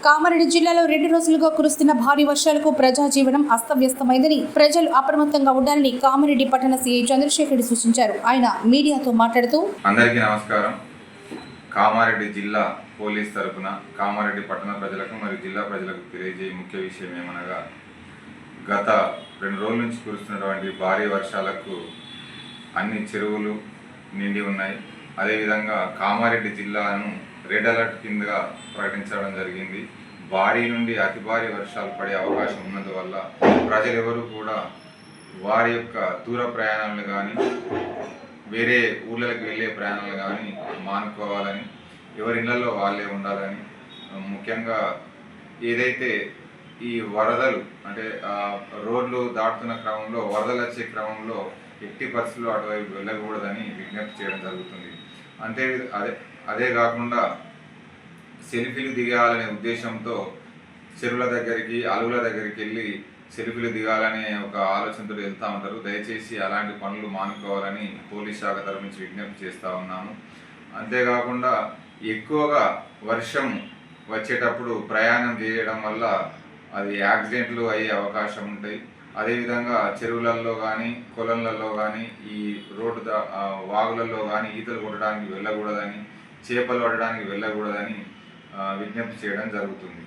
కామారెడ్డి జిల్లాలో 2 రోజులుగా కురుస్తున్న భారీ వర్షాలకు ప్రజా జీవనం అస్తవ్యస్తమైందని ప్రజలు అప్రమత్తంగా ఉండాలని కామారెడ్డి పట్టణ సీఐ చంద్రశేఖర్ సూచించారు. ఆయన మీడియాతో మాట్లాడుతూ అందరికీ నమస్కారం. కామారెడ్డి జిల్లా పోలీస్ తరపున కామారెడ్డి పట్టణ ప్రజలకు మరియు జిల్లా ప్రజలకు తెలియజేయ ముఖ్య విషయం ఏమనగా గత 2 రోజుల నుంచి కురుస్తున్నటువంటి భారీ వర్షాలకు అన్ని చెరువులు నిండి ఉన్నాయి. అదేవిధంగా కామారెడ్డి జిల్లాను రెడ్ అలర్ట్ కిందగా ప్రకటించడం జరిగింది. భారీ నుండి అతి భారీ వర్షాలు పడే అవకాశం ఉన్నందువల్ల ప్రజలెవరూ కూడా వారి యొక్క దూర ప్రయాణాలు కానీ వేరే ఊళ్ళకి వెళ్ళే ప్రయాణాలు కానీ మానుకోవాలని, ఎవరి ఇళ్లలో వాళ్ళే ఉండాలని, ముఖ్యంగా ఏదైతే ఈ వరదలు అంటే రోడ్లు దాటుతున్న క్రమంలో వరదలు వచ్చే క్రమంలో ఎట్టి పరిస్థితుల్లో అటువైపు వెళ్ళకూడదని విజ్ఞప్తి చేయడం జరుగుతుంది. అదే కాకుండా సెల్ఫీలు దిగాలనే ఉద్దేశంతో చెరువుల దగ్గరికి అలువుల దగ్గరికి వెళ్ళి సెల్ఫీలు దిగాలనే ఒక ఆలోచనతో వెళ్తూ ఉంటారు. దయచేసి అలాంటి పనులు మానుకోవాలని పోలీస్ శాఖ తరఫు నుంచి విజ్ఞప్తి చేస్తూ ఉన్నాము. అంతేకాకుండా ఎక్కువగా వర్షం వచ్చేటప్పుడు ప్రయాణం చేయడం వల్ల అది యాక్సిడెంట్లు అయ్యే అవకాశం ఉంటాయి. అదేవిధంగా చెరువులలో కానీ కొలంలలో కానీ ఈ రోడ్డు వాగులలో కానీ ఈతలు కొట్టడానికి వెళ్ళకూడదని, చేపలు పట్టడానికి వెళ్ళకూడదని విజ్ఞప్తి చేయడం జరుగుతుంది.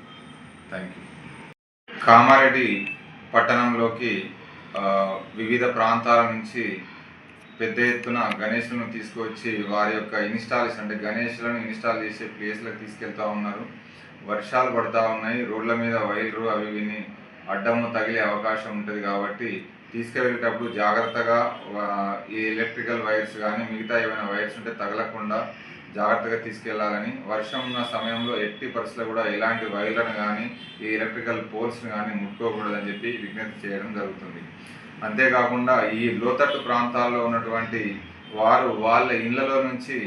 Thank you. కామారెడ్డి పట్టణంలోకి వివిధ ప్రాంతాల నుంచి పెద్ద ఎత్తున గణేష్లను తీసుకువచ్చి వారి యొక్క ఇన్స్టాలేషన్ అంటే గణేష్లను ఇన్స్టాల్ చేసే ప్లేస్లకు తీసుకెళ్తూ ఉన్నారు. వర్షాలు పడుతూ ఉన్నాయి. రోడ్ల మీద వైర్లు అవి విని అడ్డము తగిలే అవకాశం ఉంటుంది కాబట్టి తీసుకువెళ్ళేటప్పుడు జాగ్రత్తగా ఈ ఎలక్ట్రికల్ వైర్స్ కానీ మిగతా ఏమైనా వైర్స్ ఉంటే తగలకుండా జాగ్రత్తగా తీసుకెళ్లాలని, వర్షం ఉన్న సమయంలో ఎట్టి పరిస్థితుల్లో కూడా ఎలాంటి వైర్లను కానీ ఈ ఎలక్ట్రికల్ పోల్స్ని కానీ ముట్టుకోకూడదని చెప్పి విజ్ఞప్తి చేయడం జరుగుతుంది. అంతేకాకుండా ఈ లోతట్టు ప్రాంతాల్లో ఉన్నటువంటి వారు వాళ్ళ ఇళ్లలో నుంచి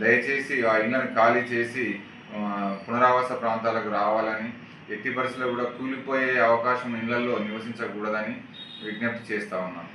దయచేసి ఆ ఇళ్లను ఖాళీ చేసి పునరావాస ప్రాంతాలకు రావాలని, ఎట్టి పరిస్థితుల్లో కూడా కూలిపోయే అవకాశం ఇళ్లలో నివసించకూడదని విజ్ఞప్తి చేస్తూ ఉన్నాను.